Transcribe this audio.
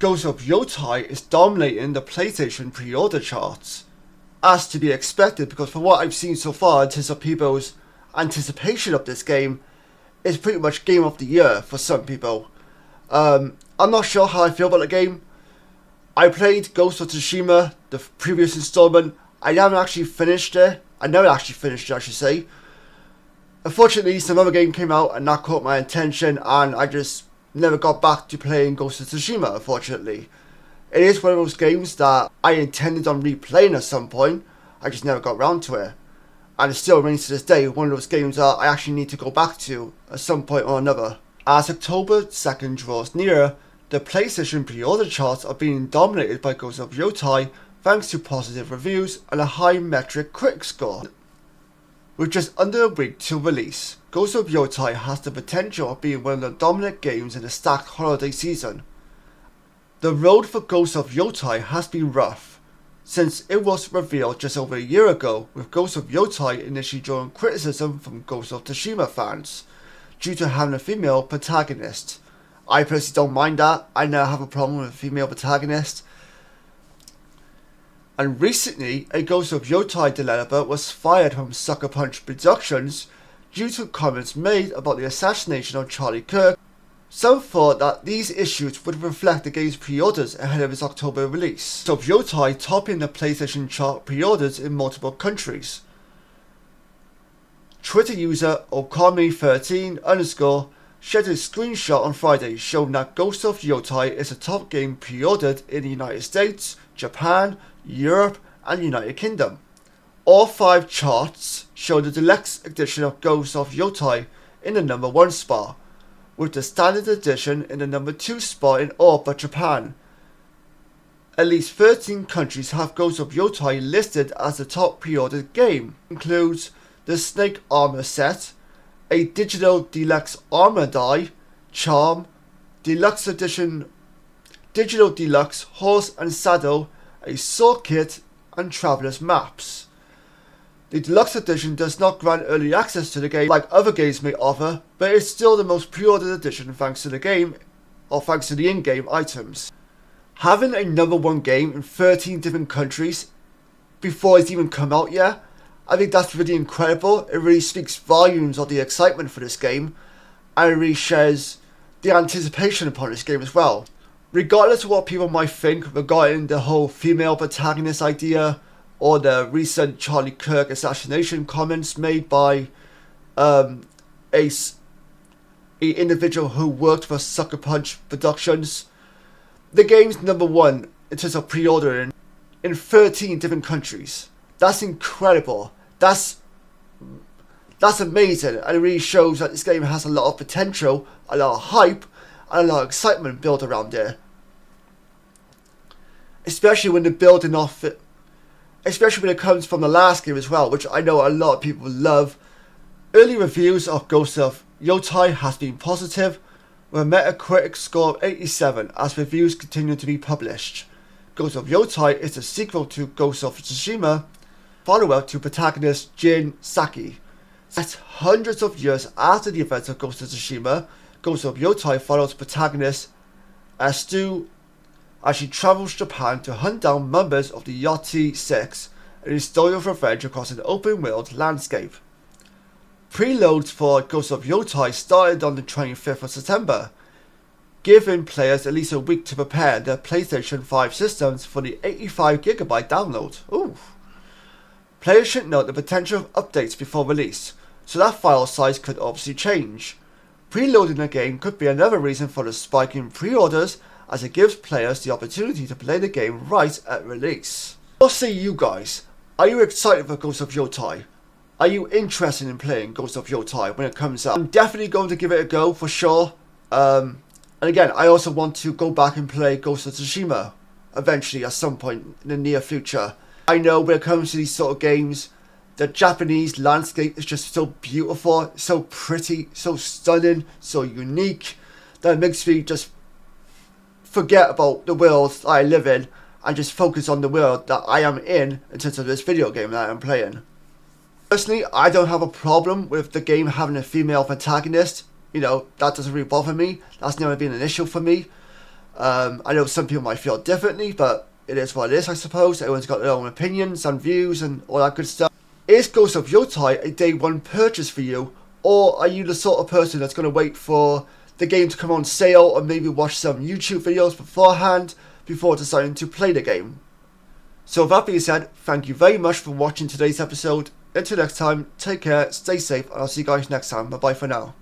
Ghost of Yotei is dominating the PlayStation pre-order charts. As to be expected, because from what I've seen so far in terms of people's anticipation of this game, it's pretty much game of the year for some people. I'm not sure how I feel about the game. I played Ghost of Tsushima, the previous installment. I haven't actually finished it. I never actually finished it, I should say. Unfortunately, some other game came out and that caught my attention, and I just never got back to playing Ghost of Tsushima, unfortunately. It is one of those games that I intended on replaying at some point. I just never got around to it. And it still remains to this day one of those games that I actually need to go back to at some point or another. As October 2nd draws nearer, the PlayStation pre-order charts are being dominated by Ghost of Yotei thanks to positive reviews and a high metric critic score. With just under a week till release, Ghost of Yotei has the potential of being one of the dominant games in the stacked holiday season. The road for Ghost of Yotei has been rough, since it was revealed just over a year ago, with Ghost of Yotei initially drawing criticism from Ghost of Tsushima fans due to having a female protagonist. I personally don't mind that. I never have a problem with a female protagonist. And recently, a Ghost of Yotei developer was fired from Sucker Punch Productions due to comments made about the assassination of Charlie Kirk. Some thought that these issues would reflect the game's pre-orders ahead of its October release, with Yotei topping the PlayStation chart pre-orders in multiple countries. Twitter user Okami13_ shared a screenshot on Friday showing that Ghost of Yotei is a top game pre-ordered in the United States, Japan, Europe and United Kingdom. All 5 charts show the deluxe edition of Ghost of Yotei in the number 1 spot, with the standard edition in the number 2 spot in all but Japan. At least 13 countries have Ghost of Yotei listed as the top pre-ordered game. It includes the Snake Armor set, a digital deluxe armor die, charm, deluxe edition, digital deluxe horse and saddle, a sword kit and travelers maps. The deluxe edition does not grant early access to the game like other games may offer, but it's still the most pre-ordered edition thanks to the game, or thanks to the in-game items. Having a number 1 game in 13 different countries before it's even come out yet, I think that's really incredible. It really speaks volumes of the excitement for this game, and it really shares the anticipation upon this game as well. Regardless of what people might think regarding the whole female protagonist idea, or the recent Charlie Kirk assassination comments made by a individual who worked for Sucker Punch Productions, the game's number 1 in terms of pre-ordering in 13 different countries. That's incredible. That's amazing, and it really shows that this game has a lot of potential, a lot of hype, and a lot of excitement built around it. Especially when they're building off it. Especially when it comes from the last game as well, which I know a lot of people love. Early reviews of Ghost of Yotei has been positive, with a Metacritic score of 87 as reviews continue to be published. Ghost of Yotei is the sequel to Ghost of Tsushima, follow-up to protagonist Jin Saki. Set hundreds of years after the events of Ghost of Tsushima, Ghost of Yotei follows protagonist Astu as she travels Japan to hunt down members of the Yotei Six in a story of revenge across an open-world landscape. Preloads for Ghost of Yotei started on the 25th of September, giving players at least a week to prepare their PlayStation 5 systems for the 85GB download. Ooh. Players should note the potential of updates before release, so that file size could obviously change. Preloading the game could be another reason for the spike in pre-orders, as it gives players the opportunity to play the game right at release. What say you guys? Are you excited for Ghost of Yotei? Are you interested in playing Ghost of Yotei when it comes out? I'm definitely going to give it a go for sure. And again, I also want to go back and play Ghost of Tsushima eventually at some point in the near future. I know when it comes to these sort of games, the Japanese landscape is just so beautiful, so pretty, so stunning, so unique, that it makes me just forget about the world that I live in and just focus on the world that I am in terms of this video game that I'm playing. Personally, I don't have a problem with the game having a female protagonist. You know, that doesn't really bother me. That's never been an issue for me. I know some people might feel differently, but it is what it is, I suppose. Everyone's got their own opinions and views and all that good stuff. Is Ghost of Yotei a day one purchase for you, or are you the sort of person that's going to wait for the game to come on sale or maybe watch some YouTube videos beforehand before deciding to play the game? So with that being said, thank you very much for watching today's episode. Until next time, take care, stay safe, and I'll see you guys next time. Bye bye for now.